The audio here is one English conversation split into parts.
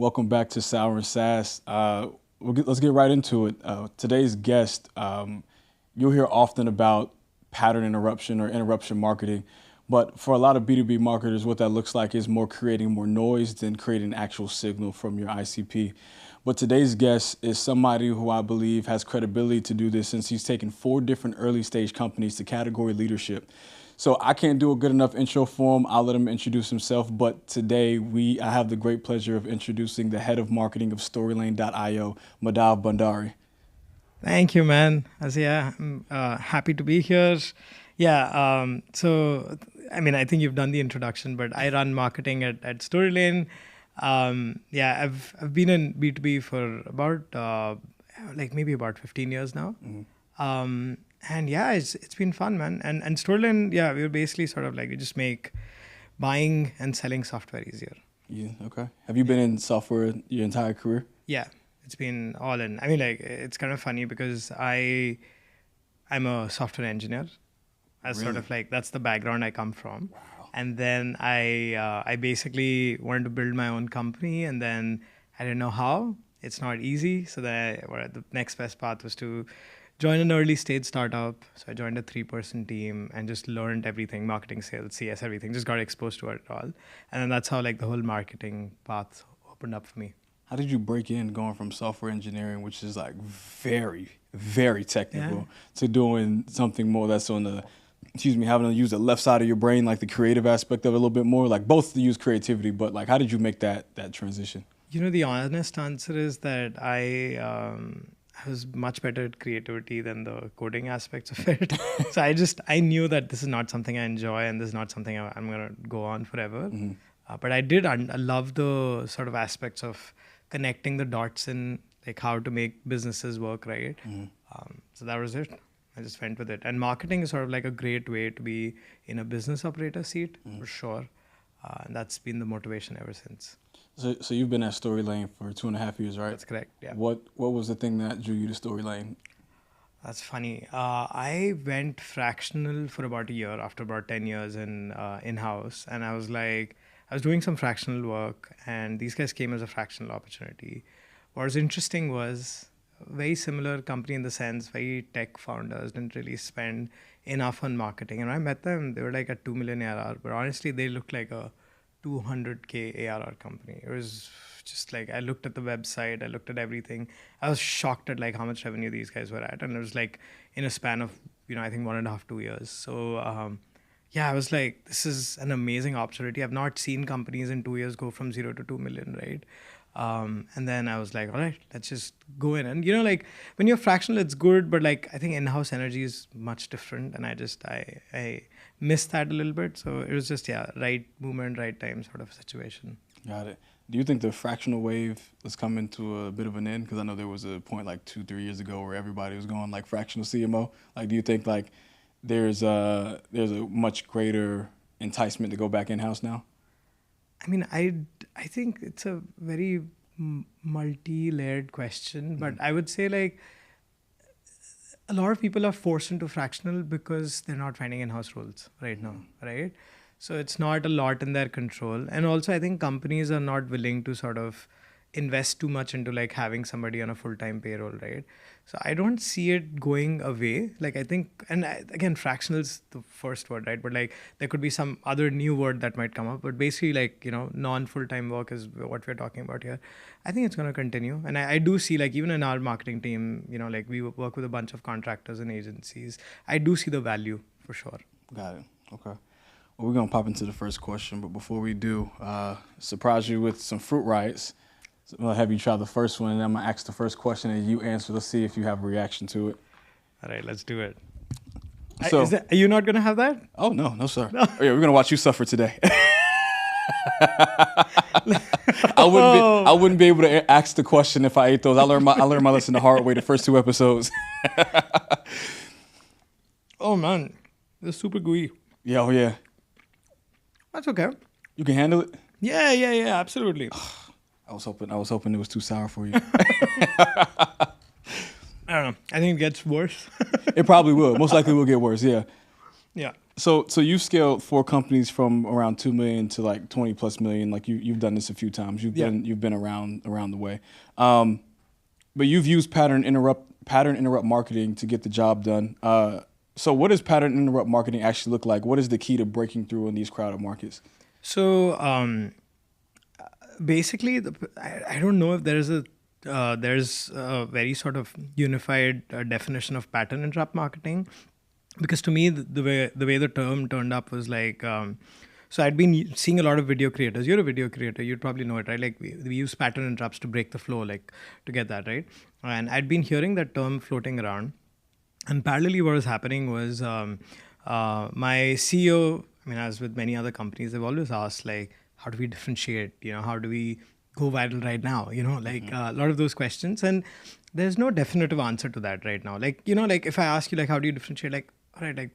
Welcome back to Sour SaaS. Let's get right into it. Today's guest, you'll hear often about pattern interruption or interruption marketing, but for a lot of B2B marketers, what that looks like is more creating more noise than creating actual signal from your ICP. But today's guest is somebody who I believe has credibility to do this, since he's taken 4 different early stage companies to category leadership. So I can't do a good enough intro for him. I'll let him introduce himself. But today I have the great pleasure of introducing the head of marketing of Storylane.io, Madhav Bhandari. Thank you, man. I'm happy to be here. I think you've done the introduction, but I run marketing at Storylane. I've been in B2B for about maybe about 15 years now. Mm-hmm. It's been fun, man. And Storylane, we're basically sort of like, we just make buying and selling software easier. Yeah, okay. Have you been in software your entire career? Yeah, it's been all in. I mean, it's kind of funny because I'm a software engineer. As Really? sort of like, that's the background I come from. Wow. And then I basically wanted to build my own company, and then I didn't know how. It's not easy. So the next best path was to join an early stage startup. So I joined a 3-person team and just learned everything, marketing, sales, CS, everything. Just got exposed to it all. And then that's how like the whole marketing path opened up for me. How did you break in going from software engineering, which is like very, very technical, to doing something more that's on the, having to use the left side of your brain, like the creative aspect of it a little bit more, like both to use creativity, but like how did you make that transition? The honest answer is that I was much better at creativity than the coding aspects of it. So I knew that this is not something I enjoy, and this is not something I'm going to go on forever. Mm-hmm. But I love the sort of aspects of connecting the dots in like how to make businesses work, right? Mm-hmm. So that was it. I just went with it. And marketing is sort of like a great way to be in a business operator seat, mm-hmm. for sure. And that's been the motivation ever since. So you've been at Storylane for 2.5 years, right? That's correct, yeah. What was the thing that drew you to Storylane? That's funny. I went fractional for about a year after about 10 years in-house. And I was doing some fractional work, and these guys came as a fractional opportunity. What was interesting was very similar company in the sense, very tech founders didn't really spend enough on marketing. And when I met them, they were like at 2 million ARR, but honestly, they looked like a 200K ARR company. It was just like, I looked at the website, I looked at everything. I was shocked at like how much revenue these guys were at. And it was like in a span of, I think 1.5, 2 years. So I was like, this is an amazing opportunity. I've not seen companies in 2 years go from 0 to 2 million, right? And then I was like, all right, let's just go in. And, like when you're fractional, it's good, but like, I think in-house energy is much different. And I missed that a little bit. So it was just, right movement, right time sort of situation. Got it. Do you think the fractional wave is coming to a bit of an end? Because I know there was a point like 2-3 years ago where everybody was going like fractional CMO. Like, do you think like there's a much greater enticement to go back in-house now? I mean, I think it's a very multi-layered question, but I would say like a lot of people are forced into fractional because they're not finding in-house roles right now, right? So it's not a lot in their control. And also I think companies are not willing to sort of invest too much into like having somebody on a full-time payroll, right? So I don't see it going away. Like I think, and again, fractional is the first word, right? But like there could be some other new word that might come up. But basically like, non-full-time work is what we're talking about here. I think it's going to continue. And I do see like even in our marketing team, like we work with a bunch of contractors and agencies. I do see the value for sure. Got it. Okay. Well, we're going to pop into the first question. But before we do, surprise you with some fruit rights. So I'll have you try the first one, and I'm going to ask the first question, and you answer. Let's see if you have a reaction to it. All right, let's do it. So, are you not going to have that? Oh, no, sir. No. Oh, yeah, we're going to watch you suffer today. I wouldn't be able to ask the question if I ate those. I learned my lesson the hard way the first 2 episodes. Oh, man. They're super gooey. Yeah, oh, yeah. That's okay. You can handle it? Yeah, absolutely. I was hoping it was too sour for you. I don't know. I think it gets worse. It probably will. Most likely will get worse, yeah. Yeah. So you scaled 4 companies from around 2 million to like 20 plus million. Like you've done this a few times. You've been around the way. But you've used pattern interrupt marketing to get the job done. So what does pattern interrupt marketing actually look like? What is the key to breaking through in these crowded markets? So basically, I don't know if there's a very sort of unified definition of pattern interrupt marketing, because to me the way the term turned up was like, so I'd been seeing a lot of video creators. You're a video creator, you'd probably know it, right? Like we use pattern interrupts to break the flow, like to get that right. And I'd been hearing that term floating around, and parallelly what was happening was my CEO, I mean, as with many other companies, they've always asked like, how do we differentiate? How do we go viral right now? Like a lot of those questions, and there's no definitive answer to that right now. Like like if I ask you like, how do you differentiate? Like, all right, like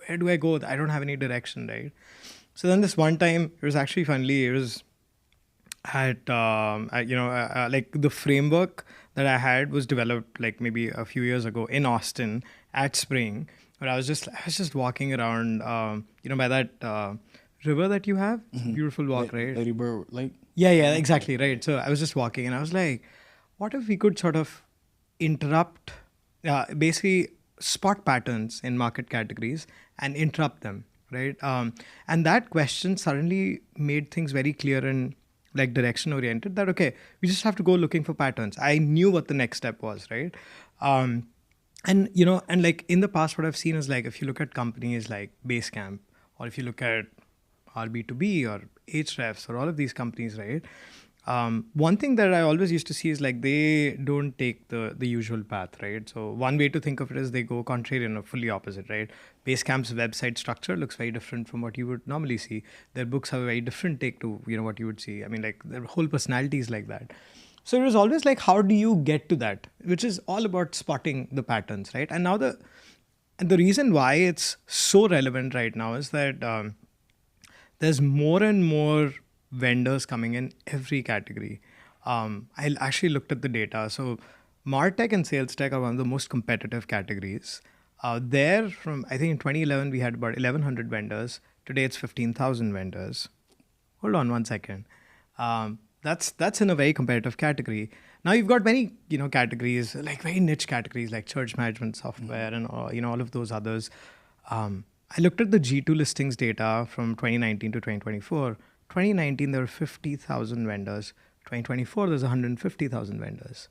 where do I go? I don't have any direction, right? So then this one time, it was actually funny. It was at like the framework that I had was developed like maybe a few years ago in Austin at Spring. But I was just walking around, by that river that you have. It's a beautiful walk, right? Lady Bird Lake. Yeah, exactly, right. So I was just walking, and I was like, what if we could sort of interrupt, basically spot patterns in market categories and interrupt them, right? And that question suddenly made things very clear and like direction oriented, that okay, we just have to go looking for patterns. I knew what the next step was, right? And and like in the past, what I've seen is like, if you look at companies like Basecamp, or if you look at our B2B or Hrefs or all of these companies, right? One thing that I always used to see is like they don't take the usual path, right? So one way to think of it is they go contrarian or fully opposite, right? Basecamp's website structure looks very different from what you would normally see. Their books have a very different take to what you would see. I mean, like their whole personality is like that. So it was always like, how do you get to that? Which is all about spotting the patterns, right? And now the reason why it's so relevant right now is that there's more and more vendors coming in every category. I actually looked at the data. So martech and sales tech are one of the most competitive categories. There, from I think in 2011 we had about 1,100 vendors. Today it's 15,000 vendors. Hold on one second. That's in a very competitive category. Now you've got many categories, like very niche categories like church management software and all of those others. I looked at the G2 listings data from 2019 to 2024. 2019 there were 50,000 vendors. 2024 there's 150,000 vendors.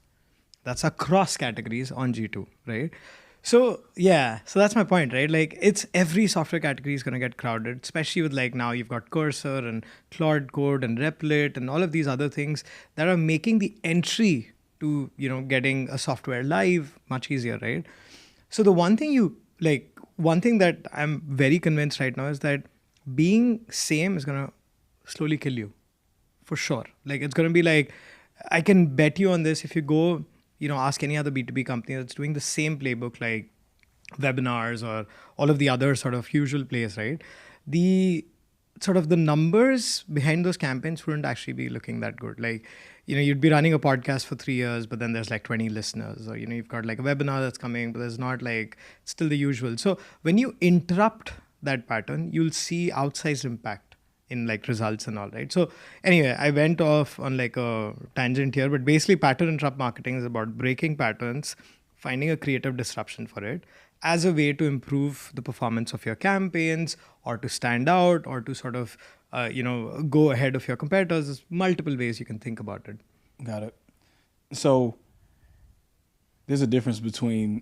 That's across categories on G2, right? So yeah, so that's my point, right? Like it's every software category is going to get crowded, especially with like now you've got Cursor and Claude Code and Replit and all of these other things that are making the entry to getting a software live much easier, right? So the one thing that I'm very convinced right now is that being same is going to slowly kill you, for sure. Like it's going to be like, I can bet you on this. If you go, ask any other B2B company that's doing the same playbook, like webinars or all of the other sort of usual plays, right? The sort of the numbers behind those campaigns wouldn't actually be looking that good. Like, you'd be running a podcast for 3 years, but then there's like 20 listeners, or, you've got like a webinar that's coming, but there's not like, it's still the usual. So when you interrupt that pattern, you'll see outsized impact in like results and all, right? So anyway, I went off on like a tangent here, but basically pattern interrupt marketing is about breaking patterns, finding a creative disruption for it as a way to improve the performance of your campaigns, or to stand out, or to sort of, go ahead of your competitors. There's multiple ways you can think about it. Got it. So there's a difference between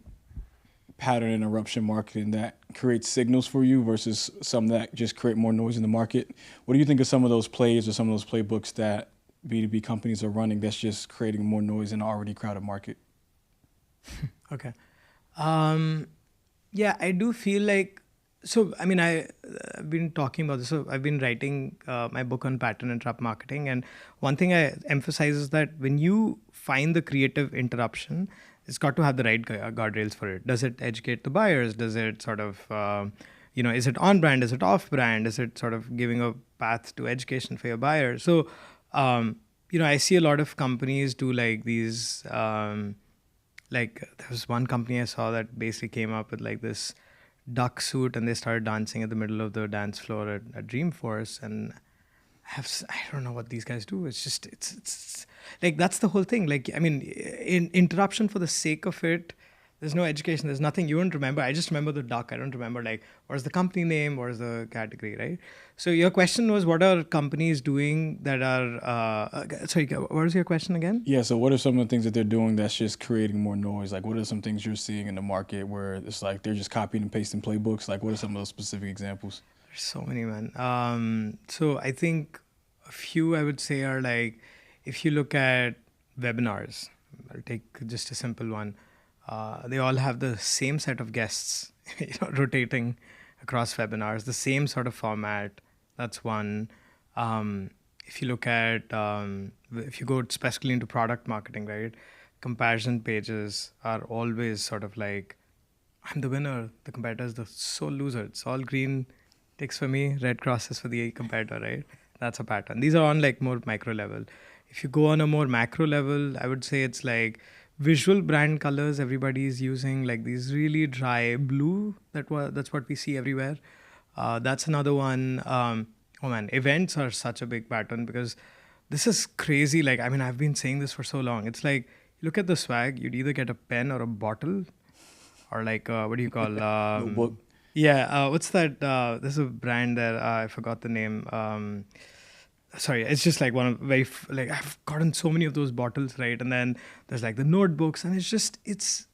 pattern interruption marketing that creates signals for you versus some that just create more noise in the market. What do you think of some of those plays or some of those playbooks that B2B companies are running that's just creating more noise in an already crowded market? Okay. Yeah, I do feel like, so, I mean, I've been talking about this. So I've been writing my book on pattern interrupt marketing. And one thing I emphasize is that when you find the creative interruption, it's got to have the right guardrails for it. Does it educate the buyers? Does it sort of, is it on brand? Is it off brand? Is it sort of giving a path to education for your buyer? So, I see a lot of companies do like these, like there was one company I saw that basically came up with like this duck suit and they started dancing at the middle of the dance floor at Dreamforce. And I don't know what these guys do. It's just, it's like, that's the whole thing. Like, I mean, in interruption for the sake of it, there's no education. There's nothing you won't remember. I just remember the duck. I don't remember like what's the company name, what is the category, right? So your question was, what are companies doing that are? Sorry, what was your question again? Yeah. So what are some of the things that they're doing that's just creating more noise? Like, what are some things you're seeing in the market where it's like they're just copying and pasting playbooks? Like, what are some of those specific examples? There's so many, man. So I think a few I would say are like, if you look at webinars, I'll take just a simple one. They all have the same set of guests, rotating across webinars, the same sort of format. That's one. If you look at, if you go specifically into product marketing, right? Comparison pages are always sort of like, I'm the winner, the competitor's the sole loser. It's all green ticks for me, red crosses for the competitor, right? That's a pattern. These are on like more micro level. If you go on a more macro level, I would say it's like visual brand colors everybody is using, like these really dry blue. That's what we see everywhere. That's another one. Oh man, events are such a big pattern because this is crazy. Like, I mean, I've been saying this for so long. It's like, look at the swag. You'd either get a pen or a bottle or like, what do you call? Notebook. Yeah. What's that? There's a brand that I forgot the name. Sorry, it's just like one of like I've gotten so many of those bottles, right? And then there's like the notebooks, and it's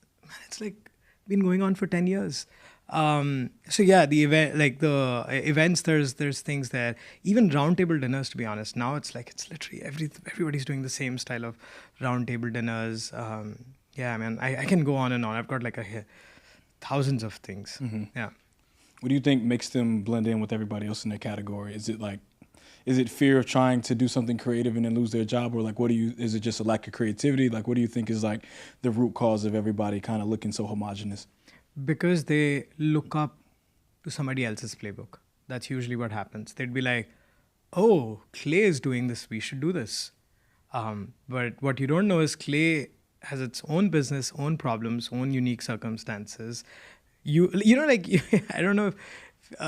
like been going on for 10 years. So yeah, the event, like the events, there's things there. Even roundtable dinners, to be honest, now it's like it's literally everybody's doing the same style of roundtable dinners. Yeah, man, I can go on and on. I've got like thousands of things. Mm-hmm. Yeah. What do you think makes them blend in with everybody else in their category? Is it fear of trying to do something creative and then lose their job? Or like, is it just a lack of creativity? Like, what do you think is like the root cause of everybody kind of looking so homogenous? Because they look up to somebody else's playbook. That's usually what happens. They'd be like, oh, Clay is doing this, we should do this. But what you don't know is Clay has its own business, own problems, own unique circumstances. You know, like, I don't know if,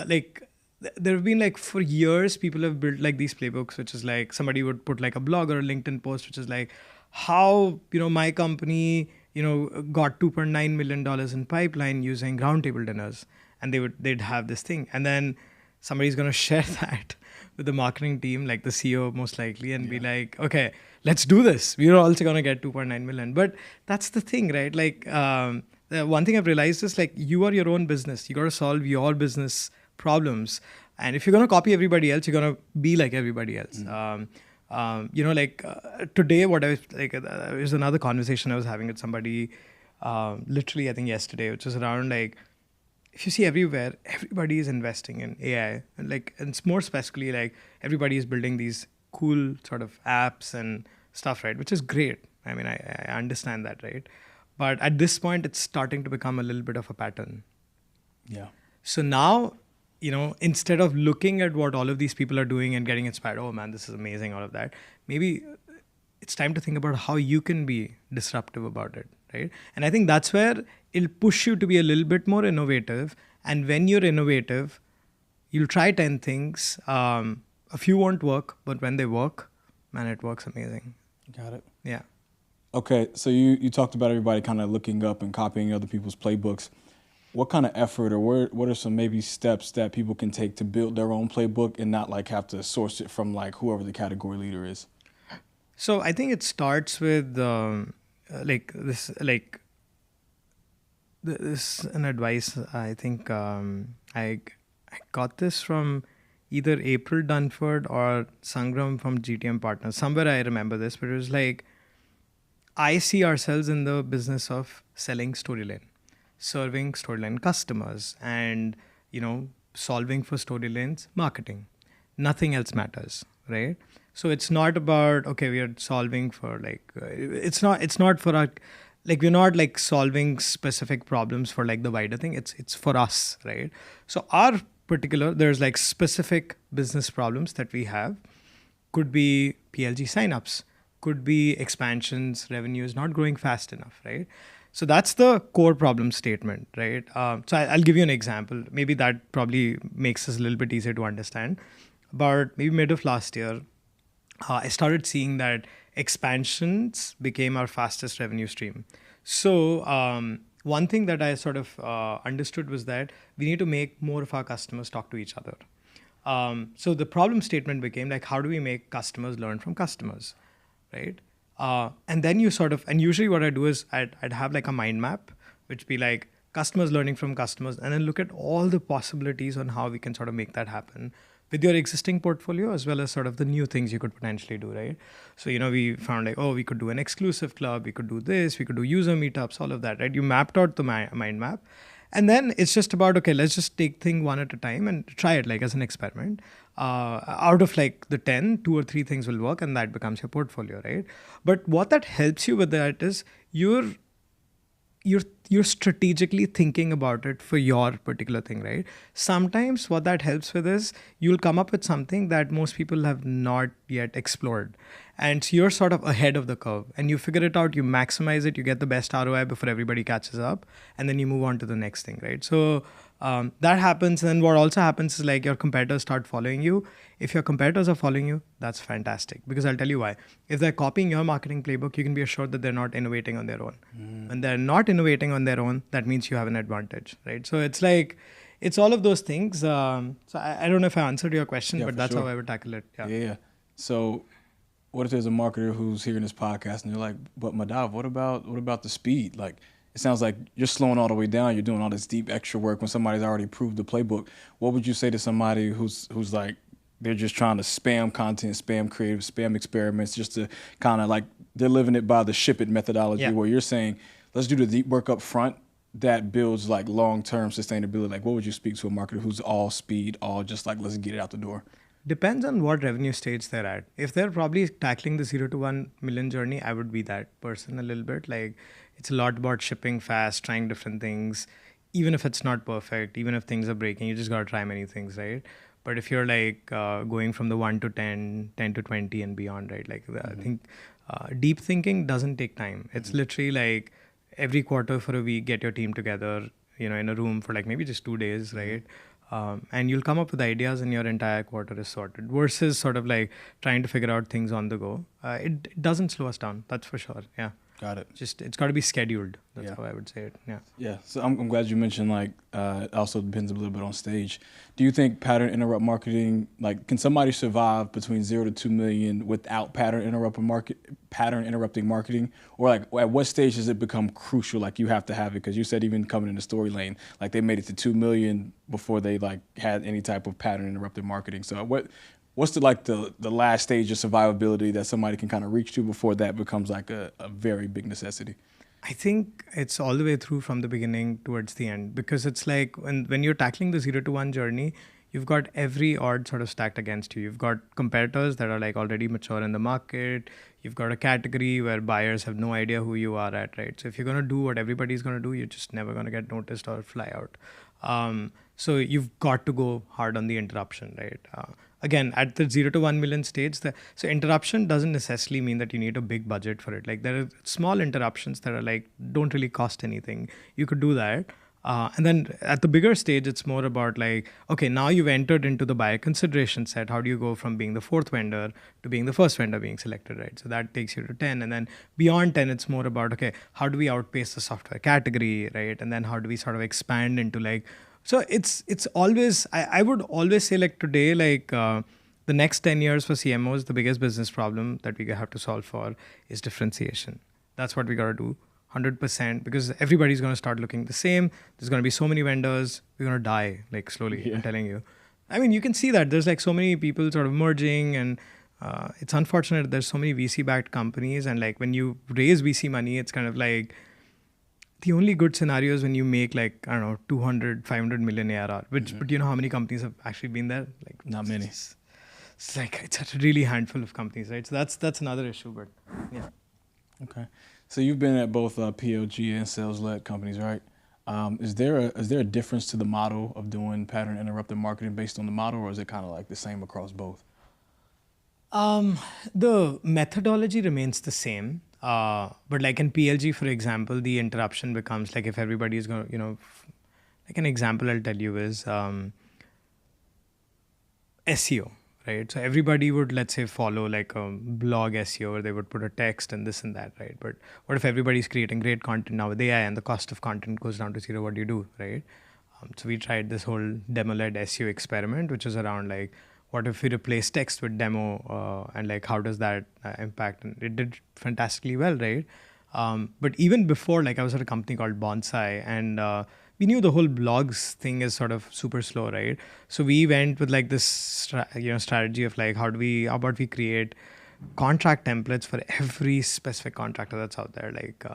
like, there have been like for years, people have built like these playbooks, which is like somebody would put like a blog or a LinkedIn post, which is like how, my company, got $2.9 million in pipeline using roundtable dinners. And they'd have this thing. And then somebody's going to share that with the marketing team, like the CEO most likely, and be like, okay, let's do this. We're also going to get 2.9 million. But that's the thing, right? Like, the one thing I've realized is like, you are your own business. You got to solve your business problems. And if you're going to copy everybody else, you're going to be like everybody else. Today, what I was like, there's another conversation I was having with somebody, literally, I think yesterday, which was around like, if you see everywhere, everybody is investing in AI, and it's more specifically like everybody is building these cool sort of apps and stuff, right? Which is great. I mean, I understand that, right? But at this point, it's starting to become a little bit of a pattern. Yeah. So now, instead of looking at what all of these people are doing and getting inspired, oh man, this is amazing, all of that, maybe it's time to think about how you can be disruptive about it, right? And I think that's where it'll push you to be a little bit more innovative. And when you're innovative, you'll try 10 things. A few won't work, but when they work, man, it works amazing. Got it. Yeah. Okay, so you talked about everybody kind of looking up and copying other people's playbooks. What kind of effort, or what are some maybe steps that people can take to build their own playbook and not like have to source it from like whoever the category leader is? So I think it starts with this an advice. I think I got this from either April Dunford or Sangram from GTM Partners. Somewhere I remember this, but it was like, I see ourselves in the business of selling Storylane, serving Storylane customers, and solving for Storylane's marketing. Nothing else matters, right? So it's not about, okay, we are solving for like, it's not for our, like, we're not like solving specific problems for like the wider thing. It's for us, right? So our particular, there's like specific business problems that we have. Could be PLG signups, could be expansions, revenues not growing fast enough, right? So that's the core problem statement, right? So I'll give you an example. Maybe that probably makes this a little bit easier to understand. But maybe mid of last year, I started seeing that expansions became our fastest revenue stream. So one thing that I sort of understood was that we need to make more of our customers talk to each other. So the problem statement became like, how do we make customers learn from customers, right? And then you sort of, and usually what I do is I'd have like a mind map, which be like customers learning from customers, and then look at all the possibilities on how we can sort of make that happen with your existing portfolio, as well as sort of the new things you could potentially do, right? So, we found like, oh, we could do an exclusive club, we could do this, we could do user meetups, all of that, right? You mapped out the mind map. And then it's just about, okay, let's just take things one at a time and try it like as an experiment. Out of like the 10, 2 or 3 things will work, and that becomes your portfolio, right? But what that helps you with that is you're strategically thinking about it for your particular thing, right? Sometimes what that helps with is you'll come up with something that most people have not yet explored. And so you're sort of ahead of the curve, and you figure it out, you maximize it, you get the best ROI before everybody catches up, and then you move on to the next thing, right? So that happens. And then what also happens is like your competitors start following you. If your competitors are following you, that's fantastic, because I'll tell you why. If they're copying your marketing playbook, you can be assured that they're not innovating on their own. When they're not innovating on their own, that means you have an advantage, right? So it's like, it's all of those things. So I don't know if I answered your question, but that's how I would tackle it. Yeah. So what if there's a marketer who's hearing this podcast and they're like, but Madhav, what about the speed? Like, it sounds like you're slowing all the way down. You're doing all this deep extra work when somebody's already proved the playbook. What would you say to somebody who's like, they're just trying to spam content, spam creative, spam experiments, just to kind of like, they're living it by the ship it methodology, where you're saying, let's do the deep work up front that builds like long-term sustainability. Like, what would you speak to a marketer who's all speed, all just like, let's get it out the door? Depends on what revenue stage they're at. If they're probably tackling the 0 to 1 million journey, I would be that person a little bit. Like, it's a lot about shipping fast, trying different things. Even if it's not perfect, even if things are breaking, you just got to try many things, right? But if you're like going from the 1 to 10, 10 to 20 and beyond, right? Like, I think deep thinking doesn't take time. It's literally like every quarter for a week, get your team together, in a room for like maybe just 2 days, right? And you'll come up with ideas and your entire quarter is sorted, versus sort of like trying to figure out things on the go. It doesn't slow us down, that's for sure. Yeah. Got it. Just, it's got to be scheduled. That's how I would say it. Yeah. Yeah. So I'm glad you mentioned like it also depends a little bit on stage. Do you think pattern interrupt marketing, like, can somebody survive between 0 to 2 million without pattern interrupting marketing? Or like, at what stage does it become crucial? Like, you have to have it, because you said even coming into Storylane, like they made it to 2 million before they like had any type of pattern interrupted marketing. So what's the last stage of survivability that somebody can kind of reach to before that becomes like a very big necessity? I think it's all the way through from the beginning towards the end, because it's like when you're tackling the 0 to 1 journey, you've got every odd sort of stacked against you. You've got competitors that are like already mature in the market. You've got a category where buyers have no idea who you are at, right? So if you're going to do what everybody's going to do, you're just never going to get noticed or fly out. So you've got to go hard on the interruption, right? Again, at the 0 to 1 million stage, so interruption doesn't necessarily mean that you need a big budget for it. Like, there are small interruptions that are like, don't really cost anything. You could do that. And then at the bigger stage, it's more about like, okay, now you've entered into the buyer consideration set. How do you go from being the 4th vendor to being the 1st vendor being selected, right? So that takes you to 10. And then beyond 10, it's more about, okay, how do we outpace the software category, right? And then how do we sort of expand into like, so it's always, I would always say like today, like the next 10 years for CMOs, the biggest business problem that we have to solve for is differentiation. That's what we got to do. 100%, because everybody's going to start looking the same. There's going to be so many vendors. We're going to die like slowly. I'm telling you. I mean, you can see that there's like so many people sort of merging, and it's unfortunate there's so many VC-backed companies. And like when you raise VC money, it's kind of like the only good scenario is when you make like, I don't know, 200, 500 million ARR, which, but you know how many companies have actually been there? Like, not many. It's like, it's a really handful of companies, right? So that's another issue, but yeah. Okay. So you've been at both PLG and sales-led companies, right? Is there a difference to the model of doing pattern interrupted marketing based on the model, or is it kind of like the same across both? The methodology remains the same. But like in PLG, for example, the interruption becomes like if everybody is going to, like an example I'll tell you is SEO, right? So everybody would, let's say, follow like a blog SEO where they would put a text and this and that, right? But what if everybody's creating great content now with AI and the cost of content goes down to zero? What do you do, right? So we tried this whole demo-led SEO experiment, which is around like, what if we replace text with demo and like how does that impact? And it did fantastically well, right? But even before, like I was at a company called Bonsai and we knew the whole blogs thing is sort of super slow, right? So we went with like this strategy of like, how about we create contract templates for every specific contractor that's out there, like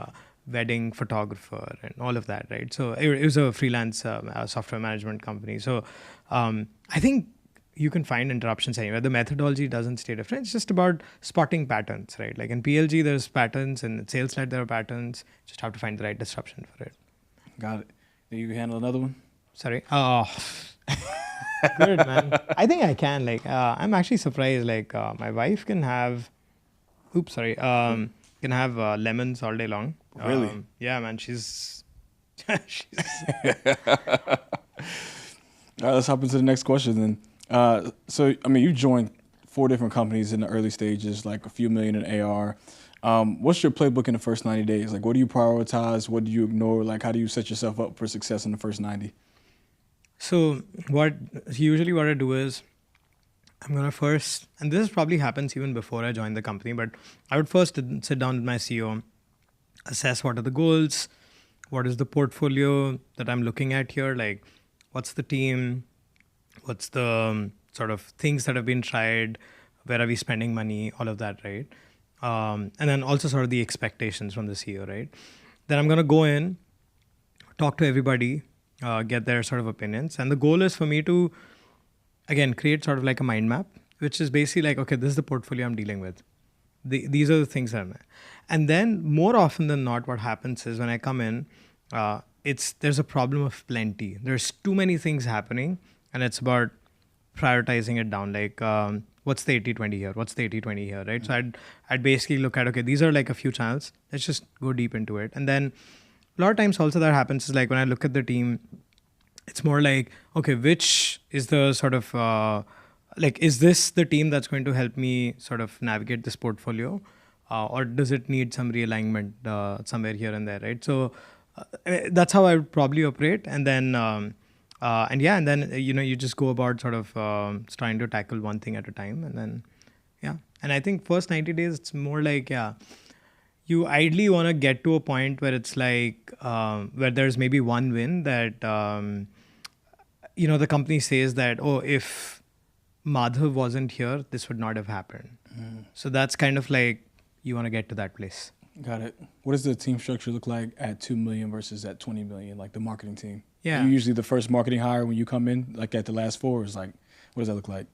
wedding photographer and all of that, right? So it was a freelance software management company. So I think you can find interruptions anywhere. The methodology doesn't stay different. It's just about spotting patterns, right? Like in PLG, there's patterns, and in SalesLed, there are patterns. Just have to find the right disruption for it. Got it. Then you can handle another one? Sorry. Oh, good, man. I think I can. Like, I'm actually surprised. Like, my wife can have, can have lemons all day long. Really? Yeah, man. She's. All right, let's hop into the next question then. So, I mean, you joined 4 different companies in the early stages, like a few million in AR. What's your playbook in the first 90 days? Like, what do you prioritize? What do you ignore? Like, how do you set yourself up for success in the first 90? So what I do is I'm going to first, and this probably happens even before I joined the company, but I would first sit down with my CEO, assess what are the goals, what is the portfolio that I'm looking at here, like what's the team, what's the sort of things that have been tried, where are we spending money, all of that, right? And then also sort of the expectations from the CEO, right? Then I'm going to go in, talk to everybody, get their sort of opinions. And the goal is for me to, again, create sort of like a mind map, which is basically like, okay, this is the portfolio I'm dealing with. These are the things that I'm. And then more often than not, what happens is when I come in, there's a problem of plenty. There's too many things happening, and it's about prioritizing it down. Like, what's the 80-20 here? What's the 80-20 here, right? Mm-hmm. So I'd basically look at, okay, these are like a few channels. Let's just go deep into it. And then a lot of times also that happens is like when I look at the team, it's more like, okay, which is the sort of, like, is this the team that's going to help me sort of navigate this portfolio? Or does it need some realignment somewhere here and there, right? So that's how I would probably operate. And then, you just go about sort of trying to tackle one thing at a time. And then, and I think first 90 days, it's more like, you ideally want to get to a point where it's like, where there's maybe one win that, the company says that, oh, if Madhav wasn't here, this would not have happened. So that's kind of like, you want to get to that place. Got it. What does the team structure look like at 2 million versus at 20 million, like the marketing team? Yeah. Are you usually the first marketing hire when you come in, like at the last 4? Is like, what does that look like?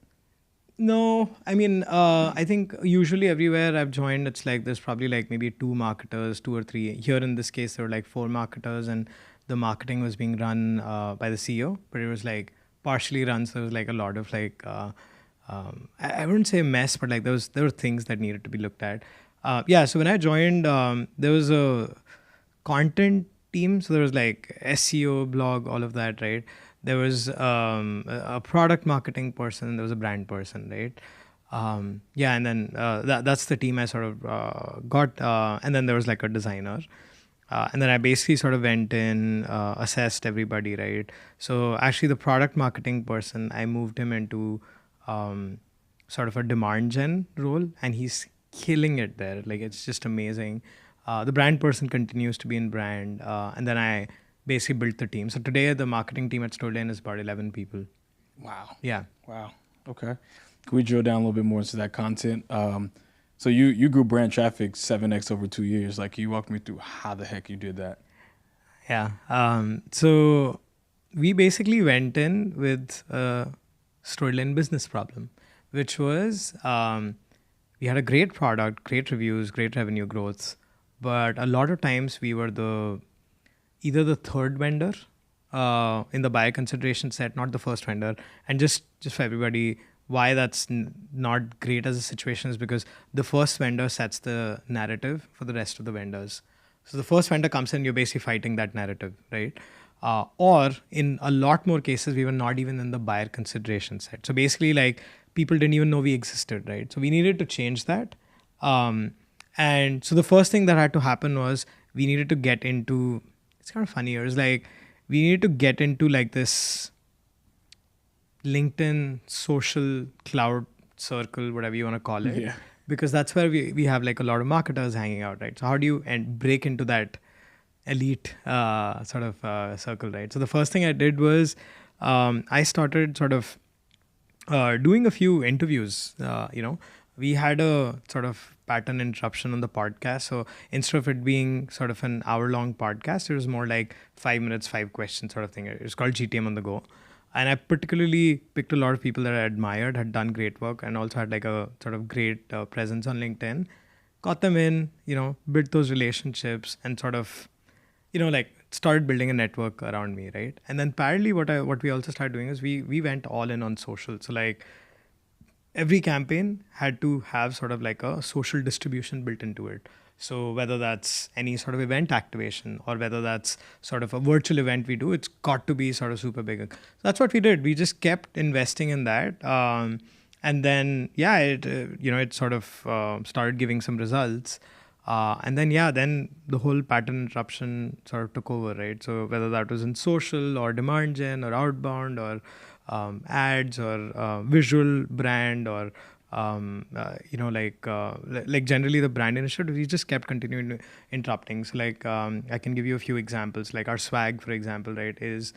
No, I mean, I think usually everywhere I've joined, it's like there's probably like maybe 2 marketers, 2 or 3. Here in this case, there were like 4 marketers, and the marketing was being run by the CEO, but it was like partially run. So there was like a lot of like, I wouldn't say mess, but like there were things that needed to be looked at. So when I joined, there was a content team. So there was like SEO, blog, all of that, right? There was a product marketing person. There was a brand person, right? And then that's the team I sort of got. And then there was like a designer. And then I basically sort of went in, assessed everybody, right? So actually the product marketing person, I moved him into sort of a demand gen role, and he's killing it there. Like, it's just amazing. The brand person continues to be in brand. And then I basically built the team. So today the marketing team at Storylane is about 11 people. Wow. Yeah. Wow. Okay. Can we drill down a little bit more into that content? So you grew brand traffic 7x over 2 years. Like, can you walk me through how the heck you did that? Yeah. So we basically went in with a Storyline business problem, which was we had a great product, great reviews, great revenue growth, but a lot of times we were either the third vendor in the buyer consideration set, not the first vendor. And just for everybody, why that's not great as a situation is because the first vendor sets the narrative for the rest of the vendors. So the first vendor comes in, you're basically fighting that narrative, right? Or in a lot more cases, we were not even in the buyer consideration set. So basically, like, people didn't even know we existed, right? So we needed to change that. And so the first thing that had to happen was we needed to get into, it's kind of funny, it was like we needed to get into like this LinkedIn social cloud circle, whatever you want to call it, because that's where we have like a lot of marketers hanging out, right? So how do you break into that elite circle, right? So the first thing I did was I started sort of doing a few interviews. We had a sort of pattern interruption on the podcast. So instead of it being sort of an hour-long podcast, it was more like 5 minutes, 5 questions sort of thing. It was called GTM on the go. And I particularly picked a lot of people that I admired, had done great work, and also had like a sort of great presence on LinkedIn. Got them in, built those relationships, and sort of, like started building a network around me, right? And then parallelly, what we also started doing is we went all in on social. So like every campaign had to have sort of like a social distribution built into it. So whether that's any sort of event activation or whether that's sort of a virtual event we do, it's got to be sort of super big. So that's what we did. We just kept investing in that. And then, it sort of started giving some results. And then the whole pattern interruption sort of took over, right? So whether that was in social or demand gen or outbound or ads or visual brand or like generally the brand initiative, we just kept continuing interrupting. So like I can give you a few examples. Like our swag, for example, right, is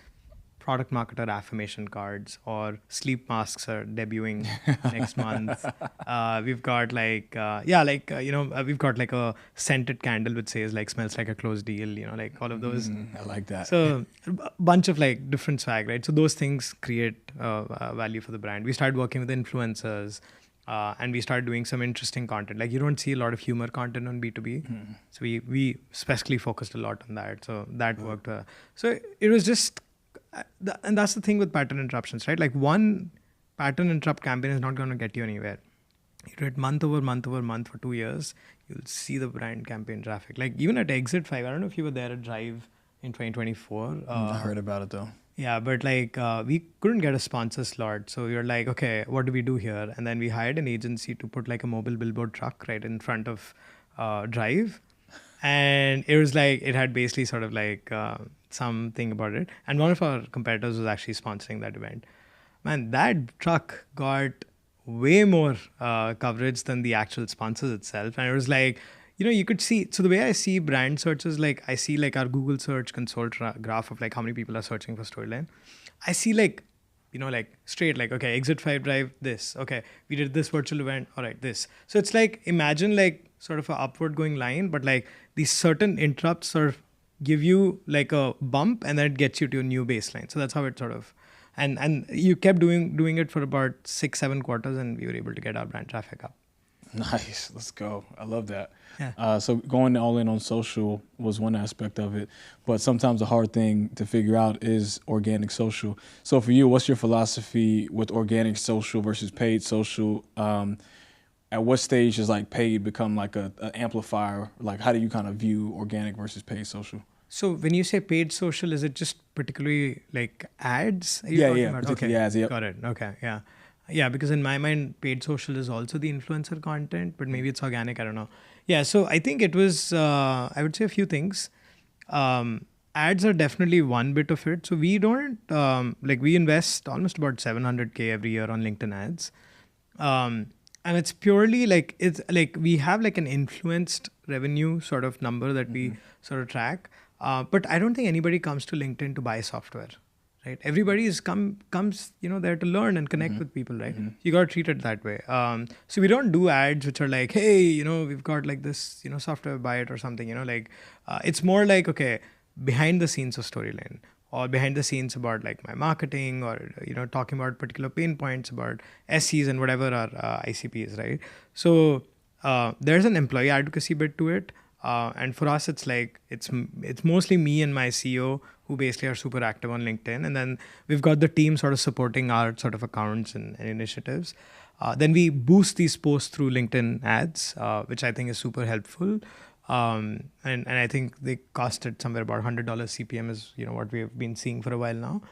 product marketer affirmation cards, or sleep masks are debuting next month. We've got we've got like a scented candle which says like smells like a closed deal, like all of those. I like that. So a bunch of like different swag, right? So those things create value for the brand. We started working with influencers. And we started doing some interesting content. Like you don't see a lot of humor content on B2B. So we specifically focused a lot on that. So that worked. So it was just, and that's the thing with pattern interruptions, right? Like one pattern interrupt campaign is not going to get you anywhere. You do it month over month over month for 2 years, you'll see the brand campaign traffic. Like even at Exit 5, I don't know if you were there at Drive in 2024. I heard about it though. Yeah, but like we couldn't get a sponsor slot. So we were like, okay, what do we do here? And then we hired an agency to put like a mobile billboard truck right in front of Drive. And it was like, it had basically sort of like something about it. And one of our competitors was actually sponsoring that event. Man, that truck got way more coverage than the actual sponsors itself. And it was like, you could see, so the way I see brand searches, like I see like our Google search console graph of like how many people are searching for Storylane. I see like, like straight, like, okay, Exit 5 Drive, this. Okay, we did this virtual event. All right, this. So it's like, imagine like sort of an upward going line, but like these certain interrupts sort of give you like a bump and then it gets you to a new baseline. So that's how it sort of, and you kept doing it for about 6-7 quarters and we were able to get our brand traffic up. Nice. Let's go. I love that. Yeah. So going all in on social was one aspect of it, but sometimes the hard thing to figure out is organic social. So for you, what's your philosophy with organic social versus paid social? At what stage does like paid become like an amplifier? Like how do you kind of view organic versus paid social? So when you say paid social, is it just particularly like ads? Yeah, About? Okay. Ads, yep. Got it. Okay, yeah. Yeah, because in my mind, paid social is also the influencer content, but maybe it's organic. I don't know. Yeah, so I think it was, I would say a few things. Ads are definitely one bit of it. So we don't, we invest almost about 700K every year on LinkedIn ads. And it's purely like, it's like we have like an influenced revenue sort of number that we sort of track. But I don't think anybody comes to LinkedIn to buy software. Right, everybody comes there to learn and connect with people, right? You got to treat it that way. So we don't do ads which are like, hey, we've got like this, software, buy it or something. It's more like, okay, behind the scenes of Storylane, or behind the scenes about like my marketing, or talking about particular pain points about SEs and whatever our ICP is, right? So there's an employee advocacy bit to it. And for us, it's like it's mostly me and my CEO who basically are super active on LinkedIn, and then we've got the team sort of supporting our sort of accounts and initiatives. Then we boost these posts through LinkedIn ads, which I think is super helpful. And I think they costed somewhere about $100 CPM is what we've been seeing for a while now.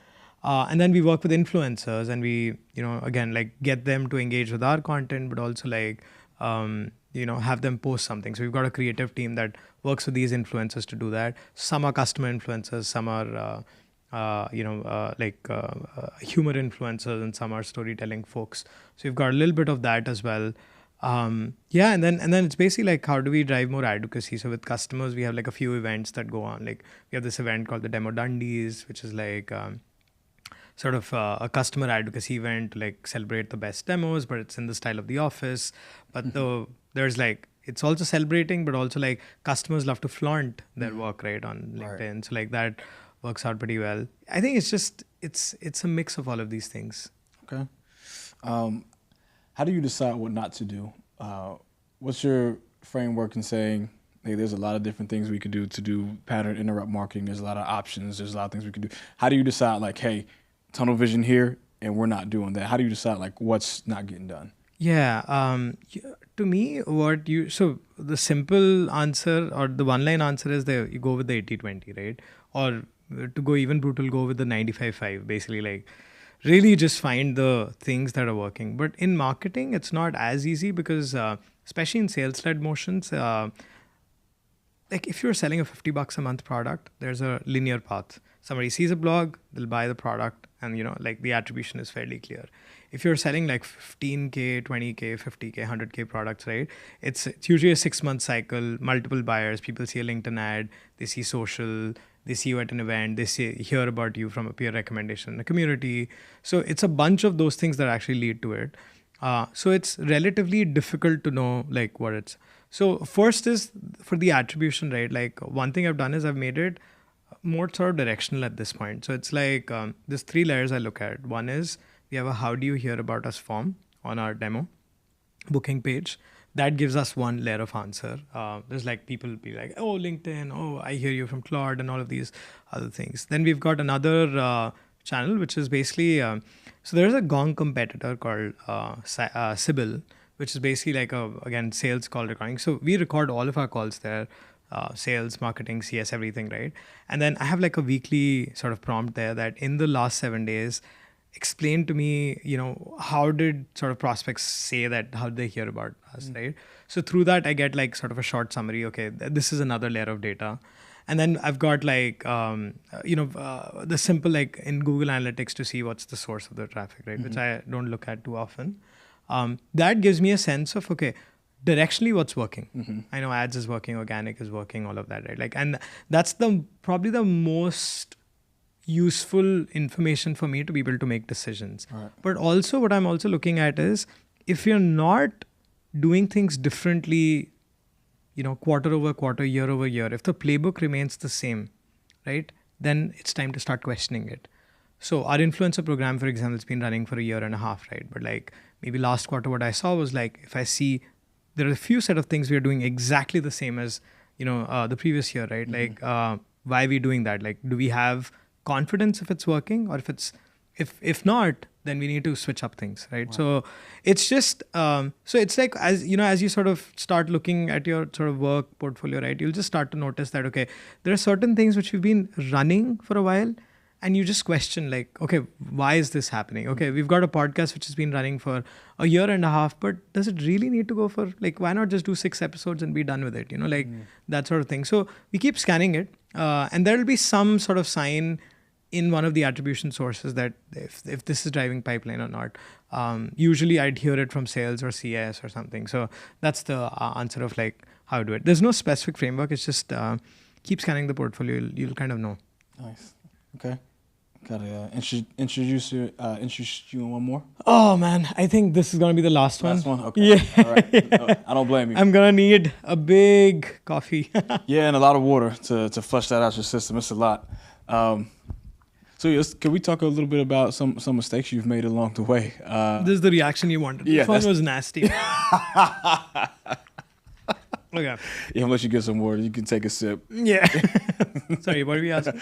And then we work with influencers, and we again like get them to engage with our content, but also like have them post something. So we've got a creative team that works with these influencers to do that. Some are customer influencers, some are humor influencers, and some are storytelling folks. So we've got a little bit of that as well. And then it's basically like, how do we drive more advocacy? So with customers, we have like a few events that go on. Like we have this event called the Demo Dundies, which is like sort of a customer advocacy event to like celebrate the best demos, but it's in the style of The Office. But there's like, it's also celebrating, but also like customers love to flaunt their work right on LinkedIn. Right. So like that works out pretty well. I think it's just, it's a mix of all of these things. Okay. How do you decide what not to do? What's your framework in saying, hey, there's a lot of different things we could do to do pattern interrupt marketing. There's a lot of options. There's a lot of things we could do. How do you decide like, hey, tunnel vision here and we're not doing that? How do you decide like what's not getting done? Yeah. To me, so the simple answer or the one line answer is that you go with the 80-20, right? Or to go even brutal, go with the 95-5, basically like really just find the things that are working. But in marketing, it's not as easy because especially in sales-led motions, like if you're selling a $50 a month product, there's a linear path. Somebody sees a blog, they'll buy the product, and like the attribution is fairly clear. If you're selling like 15K, 20K, 50K, 100K products, right? It's usually a 6-month cycle, multiple buyers. People see a LinkedIn ad, they see social, they see you at an event, they hear about you from a peer recommendation in the community. So it's a bunch of those things that actually lead to it. So it's relatively difficult to know like what it's. So first is for the attribution, right? Like one thing I've done is I've made it more sort of directional at this point. So it's like there's 3 layers I look at. One is we have a how do you hear about us form on our demo booking page. That gives us one layer of answer. There's like people be like, oh, LinkedIn, oh, I hear you from Claude and all of these other things. Then we've got another channel, which is basically, so there's a Gong competitor called Sybil, which is basically like again, sales call recording. So we record all of our calls there. Sales, marketing, CS, everything, right? And then I have like a weekly sort of prompt there that in the last 7 days, explain to me, how did sort of prospects say that, how did they hear about us, right? So through that, I get like sort of a short summary. Okay, this is another layer of data. And then I've got like, the simple like in Google Analytics to see what's the source of the traffic, right? Which I don't look at too often. That gives me a sense of, okay, directionally what's working. I know ads is working, organic is working, all of that, right? Like, and that's probably the most useful information for me to be able to make decisions. Right. But also what I'm also looking at is if you're not doing things differently, quarter over quarter, year over year, if the playbook remains the same, right, then it's time to start questioning it. So our influencer program, for example, has been running for 1.5 years, right? But like maybe last quarter, what I saw was like, if I see there are a few set of things we are doing exactly the same as, the previous year, right? Like, why are we doing that? Like, do we have confidence if it's working, or if not, then we need to switch up things, right? Wow. So it's just, so it's like, as you sort of start looking at your sort of work portfolio, right? You'll just start to notice that, okay, there are certain things which we've been running for a while, and you just question like, okay, why is this happening? Okay, we've got a podcast which has been running for 1.5 years, but does it really need to go for like, why not just do 6 episodes and be done with it? That sort of thing. So we keep scanning it, and there'll be some sort of sign in one of the attribution sources that if this is driving pipeline or not. Usually I'd hear it from sales or CS or something. So that's the answer of like how to do it. There's no specific framework. It's just keep scanning the portfolio. You'll kind of know. Nice. Okay. Gotta introduce you in one more. Oh man, I think this is gonna be the last one. Last one? Okay. Yeah. All right. I don't blame you. I'm gonna need a big coffee. Yeah, and a lot of water to flush that out your system. It's a lot. So can we talk a little bit about some mistakes you've made along the way? This is the reaction you wanted. Yeah, this one was nasty. Okay. Yeah, unless you get some water, you can take a sip. Yeah. Sorry, what are we asking?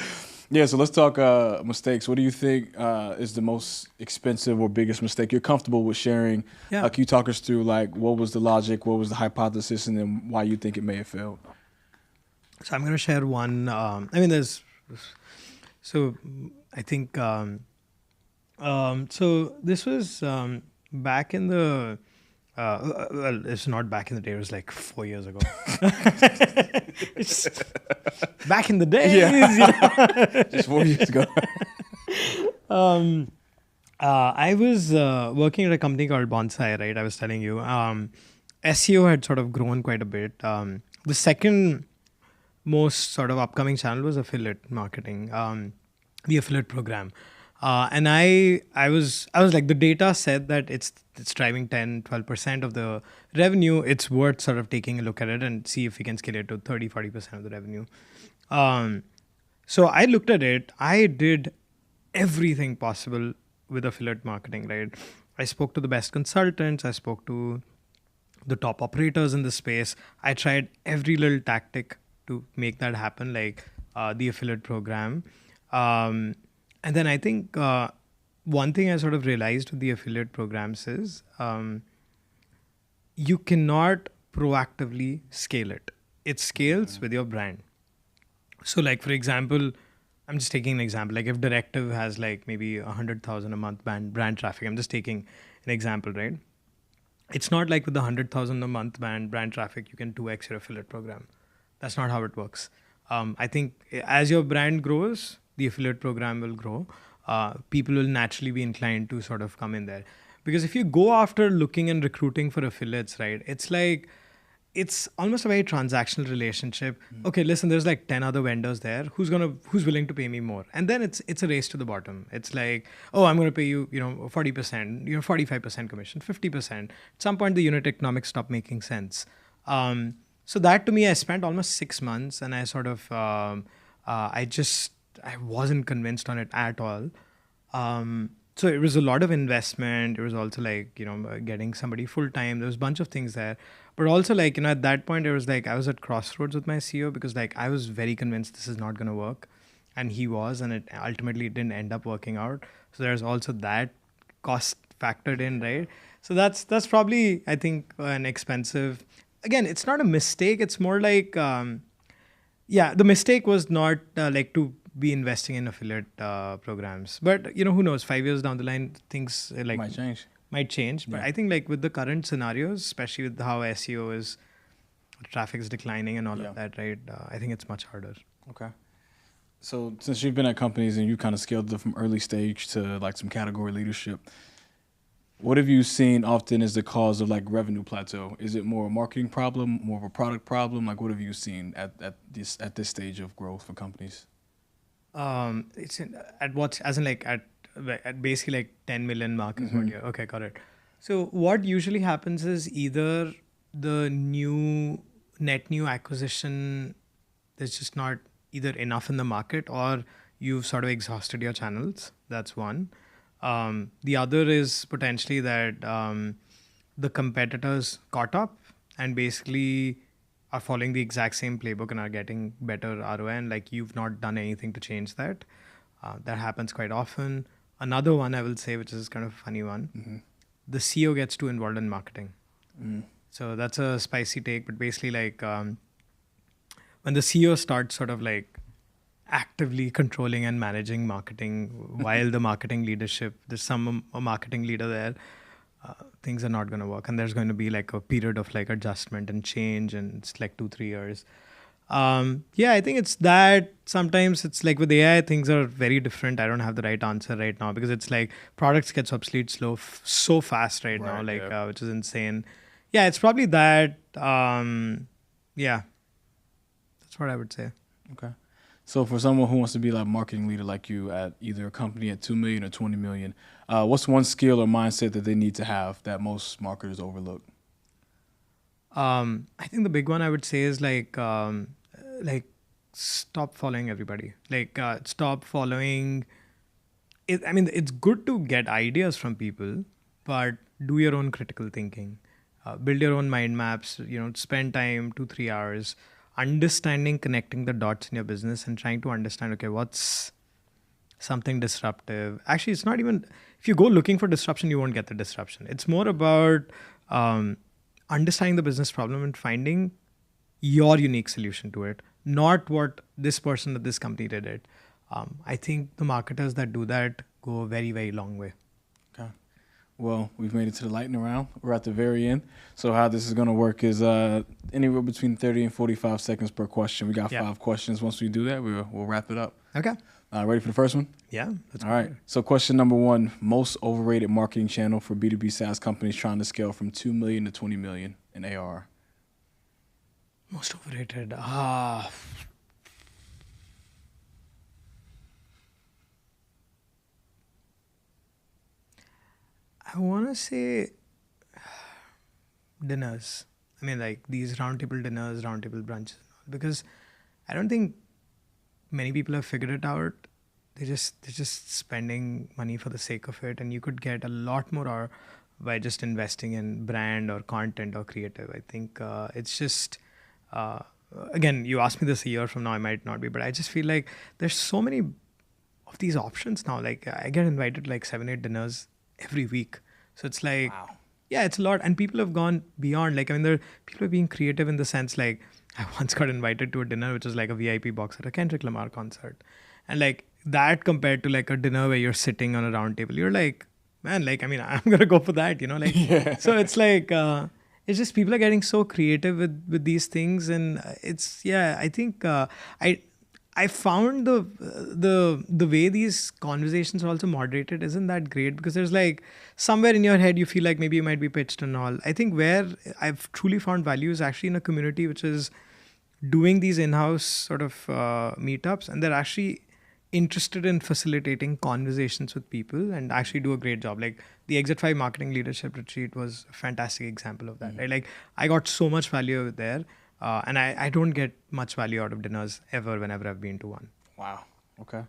Yeah, so let's talk mistakes. What do you think is the most expensive or biggest mistake you're comfortable with sharing? Yeah. Can you talk us through like what was the logic, what was the hypothesis, and then why you think it may have failed? So I'm going to share one. I mean, so I think, so this was back in the, well, it's not back in the day, it was like 4 years ago. It's back in the days, Yeah. Just 4 years ago. I was working at a company called Bonsai, right? I was telling you. SEO had sort of grown quite a bit. The second most sort of upcoming channel was affiliate marketing, the affiliate program. And I was like, the data said that it's driving 10-12% of the revenue. It's worth sort of taking a look at it and see if we can scale it to 30-40% of the revenue. So I looked at it. I did everything possible with affiliate marketing, right? I spoke to the best consultants. I spoke to the top operators in the space. I tried every little tactic to make that happen, like the affiliate program. And then I think one thing I sort of realized with the affiliate programs is you cannot proactively scale it. It scales with your brand. So like, for example, I'm just taking an example. Like if Directive has like maybe 100,000 a month brand traffic, I'm just taking an example, right? It's not like with the 100,000 a month brand traffic, you can 2x your affiliate program. That's not how it works. I think as your brand grows, the affiliate program will grow. People will naturally be inclined to sort of come in there. Because if you go after looking and recruiting for affiliates, right, it's almost a very transactional relationship. Okay, listen, there's like 10 other vendors there. Who's willing to pay me more? And then it's a race to the bottom. It's like, oh, I'm going to pay you, 40%, 45% commission, 50%. At some point, the unit economics stop making sense. So that to me, I spent almost 6 months, and I sort of, I wasn't convinced on it at all. So it was a lot of investment. It was also like, getting somebody full time. There was a bunch of things there. But also like, at that point, it was like I was at crossroads with my CEO because like I was very convinced this is not going to work. And he was, and it ultimately didn't end up working out. So there's also that cost factored in, right? So that's probably, I think, an expensive. Again, it's not a mistake. It's more like, the mistake was not like to be investing in affiliate programs. But, who knows, 5 years down the line, things like might change. But I think like with the current scenarios, especially with how SEO is, traffic is declining and all of that, right? I think it's much harder. Okay. So since you've been at companies and you kind of scaled it from early stage to like some category leadership, what have you seen often as the cause of like revenue plateau? Is it more a marketing problem, more of a product problem? Like what have you seen at this stage of growth for companies? It's at basically like 10 million mark is what year. Okay, got it. So what usually happens is either the net new acquisition, there's just not either enough in the market, or you've sort of exhausted your channels. That's one. The other is potentially that the competitors caught up and basically are following the exact same playbook and are getting better ROI, and like you've not done anything to change that. That happens quite often. Another one I will say, which is kind of a funny one, the CEO gets too involved in marketing. So that's a spicy take, but basically like when the CEO starts sort of like actively controlling and managing marketing while the marketing leadership, there's a marketing leader there, things are not going to work. And there's going to be like a period of like adjustment and change, and it's like 2-3 years. I think it's that. Sometimes it's like with AI, things are very different. I don't have the right answer right now because it's like products gets obsolete so fast right now, like which is insane. Yeah, it's probably that. That's what I would say. Okay. So for someone who wants to be like a marketing leader like you at either a company at 2 million or 20 million, what's one skill or mindset that they need to have that most marketers overlook? I think the big one I would say is like stop following everybody. Like stop following it. I mean, it's good to get ideas from people, but do your own critical thinking. build your own mind maps, spend time 2-3 hours understanding, connecting the dots in your business and trying to understand, okay, what's something disruptive. Actually, it's not even, if you go looking for disruption, you won't get the disruption. It's more about understanding the business problem and finding your unique solution to it, not what this person at this company did it. I think the marketers that do that go a very, very long way. Okay. Well, we've made it to the lightning round. We're at the very end. So how this is going to work is anywhere between 30 and 45 seconds per question. We got 5 questions. Once we do that, we'll wrap it up. Okay. Ready for the first one? Yeah. All right. So question number 1, most overrated marketing channel for B2B SaaS companies trying to scale from 2 million to 20 million in ARR. Most overrated. I want to say dinners. I mean, like these roundtable dinners, roundtable brunches, because I don't think many people have figured it out. They're just spending money for the sake of it, and you could get a lot more by just investing in brand or content or creative. I think it's just again, you ask me this a year from now, I might not be, but I just feel like there's so many of these options now. Like I get invited like 7-8 dinners every week. So it's like, wow. Yeah, it's a lot. And people have gone beyond. Like, I mean, people are being creative in the sense like I once got invited to a dinner, which was like a VIP box at a Kendrick Lamar concert. And like that compared to like a dinner where you're sitting on a round table, you're like, man, like, I mean, I'm going to go for that, like, yeah. So it's like, it's just people are getting so creative with these things. And it's, yeah, I think I found the way these conversations are also moderated isn't that great, because there's like somewhere in your head you feel like maybe you might be pitched and all. I think where I've truly found value is actually in a community which is doing these in-house sort of meetups, and they're actually interested in facilitating conversations with people and actually do a great job. Like the Exit 5 Marketing Leadership Retreat was a fantastic example of that. Mm-hmm. Right? Like I got so much value there. And I don't get much value out of dinners ever whenever I've been to one. Wow. Okay.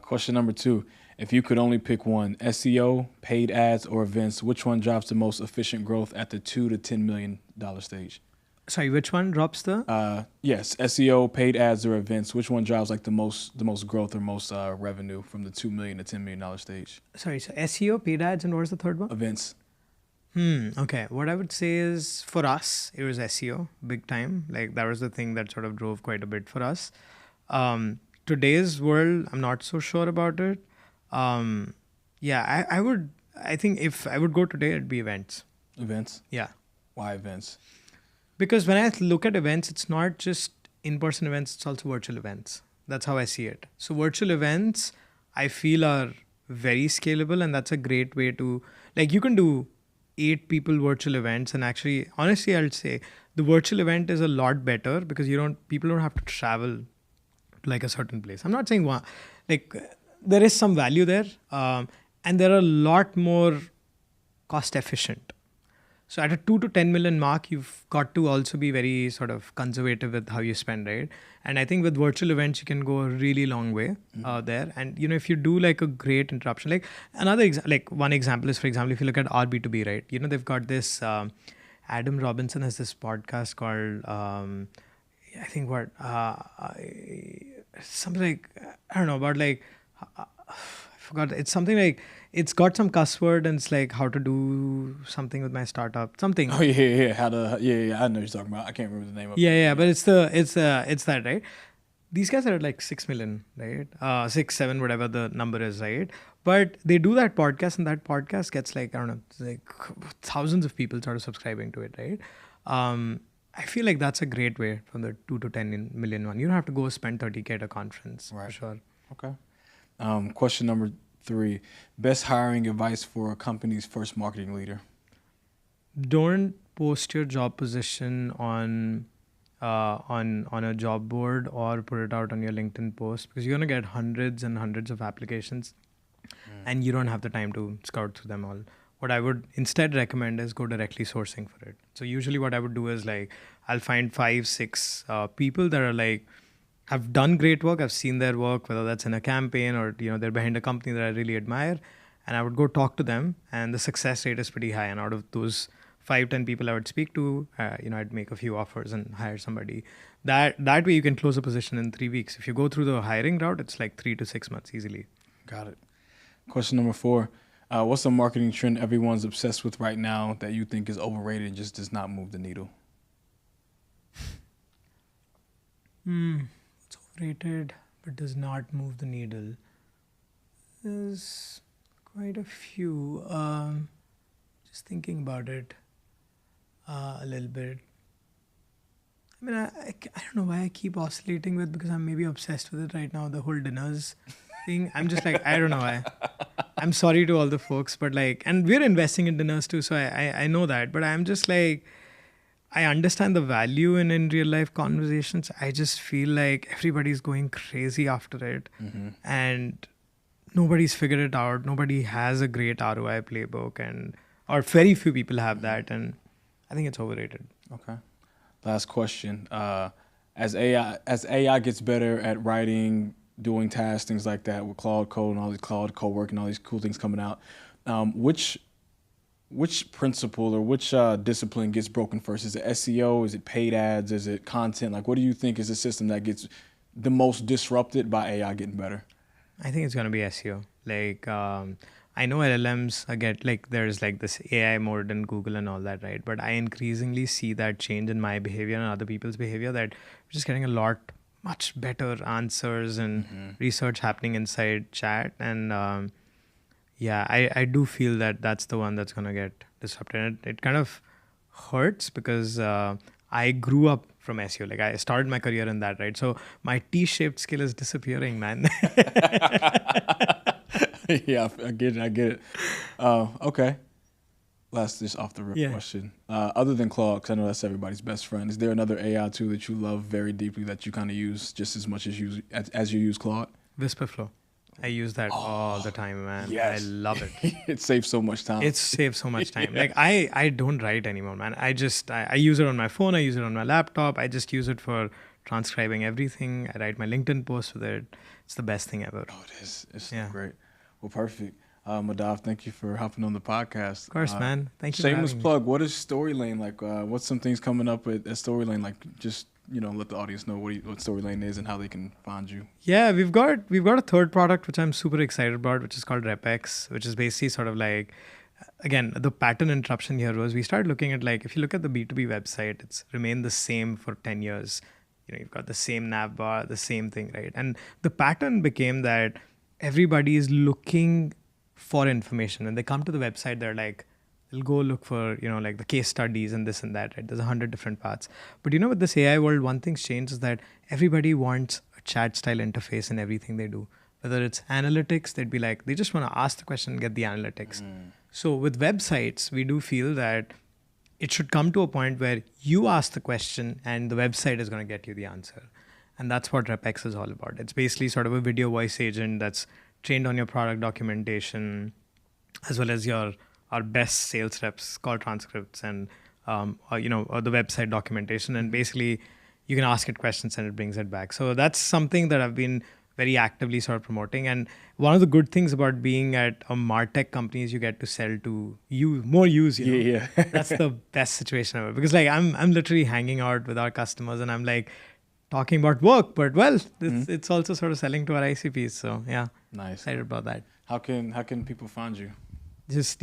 Question number 2. If you could only pick one, SEO, paid ads, or events, which one drives the most efficient growth at the $2 to $10 million stage? Sorry, which one drops the? Yes, SEO, paid ads, or events. Which one drives like the most growth or most revenue from the $2 million to $10 million stage? Sorry, so SEO, paid ads, and what was the third one? Events. Okay. What I would say is for us, it was SEO big time. Like that was the thing that sort of drove quite a bit for us. Today's world, I'm not so sure about it. Yeah, I think if I would go today, it'd be events. Events? Yeah. Why events? Because when I look at events, it's not just in-person events, it's also virtual events. That's how I see it. So virtual events, I feel are very scalable, and that's a great way to, like, you can do 8 people virtual events, and actually, honestly, I'll say the virtual event is a lot better because people don't have to travel to like a certain place. I'm not saying like there is some value there, and they're a lot more cost efficient. So at a 2 to 10 million mark, you've got to also be very sort of conservative with how you spend, right? And I think with virtual events, you can go a really long way there. And, if you do like a great interruption, like one example is, for example, if you look at our B2B, right? They've got this, Adam Robinson has this podcast called, I think something like, I don't know, about like, I forgot. It's something like, it's got some cuss word, and it's like how to do something with my startup, something. Oh yeah. How to, yeah. I know what you're talking about. I can't remember the name of it. Yeah. But it's that, right? These guys are at like 6 million, right? 6, 7, whatever the number is, right? But they do that podcast, and that podcast gets like, I don't know, like thousands of people sort of subscribing to it, right? I feel like that's a great way from the 2 to 10 million one. You don't have to go spend 30K at a conference, right? For sure. Okay. Question number 3, best hiring advice for a company's first marketing leader. Don't post your job position on a job board or put it out on your LinkedIn post, because you're going to get hundreds and hundreds of applications and you don't have the time to scout through them all. What I would instead recommend is go directly sourcing for it. So usually what I would do is like, I'll find 5, 6 people that are like, have done great work. I've seen their work, whether that's in a campaign or, they're behind a company that I really admire. And I would go talk to them, and the success rate is pretty high. And out of those 5-10 people I would speak to. I'd make a few offers and hire somebody. That way you can close a position in 3 weeks. If you go through the hiring route, it's like 3 to 6 months easily. Got it. Question number 4. What's a marketing trend everyone's obsessed with right now that you think is overrated and just does not move the needle? It's overrated but does not move the needle. There's quite a few. Just thinking about it a little bit. I mean, I don't know why I keep oscillating with, because I'm maybe obsessed with it right now, the whole dinners thing. I'm just like, I don't know why. I'm sorry to all the folks, but like, and we're investing in dinners too, so I know that, but I'm just like, I understand the value in real life conversations. I just feel like everybody's going crazy after it, and nobody's figured it out. Nobody has a great ROI playbook, or very few people have that, and I think it's overrated. Okay. Last question. As AI gets better at writing, doing tasks, things like that, with Claude Code and all these Claude co-work and all these cool things coming out, which principle or which discipline gets broken first? Is it SEO? Is it paid ads? Is it content? Like, what do you think is the system that gets the most disrupted by AI getting better? I think it's going to be SEO. Like, I know LLMs there's like this AI mode in Google and all that, right? But I increasingly see that change in my behavior and other people's behavior, that we're just getting much better answers and research happening inside chat. And I do feel that that's the one that's going to get disrupted. It kind of hurts because I grew up from SEO. Like, I started my career in that, right? So my T-shaped skill is disappearing, man. Yeah, I get it. Okay. Last, just off the rip question. Other than Claude, because I know that's everybody's best friend, is there another AI tool that you love very deeply that you kind of use just as much as you use Claude? Whisperflow. I use that all the time, man. Yes. I love it. It saves so much time. It saves so much time. Like, I don't write anymore, man. I use it on my phone. I use it on my laptop. I just use it for transcribing everything. I write my LinkedIn posts with it. It's the best thing ever. Oh, it is. It's so great. Well, perfect. Madhav, thank you for hopping on the podcast. Of course, man. Thank you. Shameless plug. What is Storylane like? What's some things coming up at Storylane? Like, just let the audience know what Storylane is and how they can find you. Yeah, we've got a third product which I'm super excited about, which is called RepX, which is basically sort of like, again, the pattern interruption here was we started looking at, like, if you look at the B2B website, it's remained the same for 10 years. You've got the same nav bar, the same thing, right? And the pattern became that everybody is looking for information. When they come to the website, they're like, they'll go look for, like the case studies and this and that, right? There's 100 different paths. But with this AI world, one thing's changed is that everybody wants a chat style interface in everything they do. Whether it's analytics, they'd be like, they just want to ask the question and get the analytics. So with websites, we do feel that it should come to a point where you ask the question and the website is going to get you the answer. And that's what RepX is all about. It's basically sort of a video voice agent that's trained on your product documentation, as well as our best sales reps call transcripts and or the website documentation. And basically, you can ask it questions and it brings it back. So that's something that I've been very actively sort of promoting. And one of the good things about being at a martech company is you get to sell to more use. Yeah. That's the best situation ever, because like I'm literally hanging out with our customers and I'm like talking about work, but it's also sort of selling to our ICPs. So yeah, nice. Excited about that. How can people find you?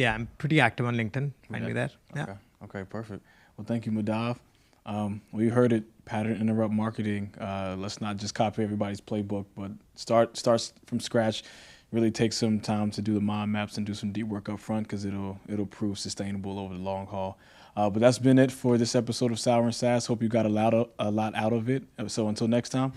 I'm pretty active on LinkedIn. Find me there. Yeah. Okay, perfect. Well, thank you, Madhav. Well, you heard it, pattern interrupt marketing. Let's not just copy everybody's playbook, but start from scratch. Really take some time to do the mind maps and do some deep work up front, because it'll prove sustainable over the long haul. But that's been it for this episode of Sour SaaS. Hope you got a lot out of it. So until next time.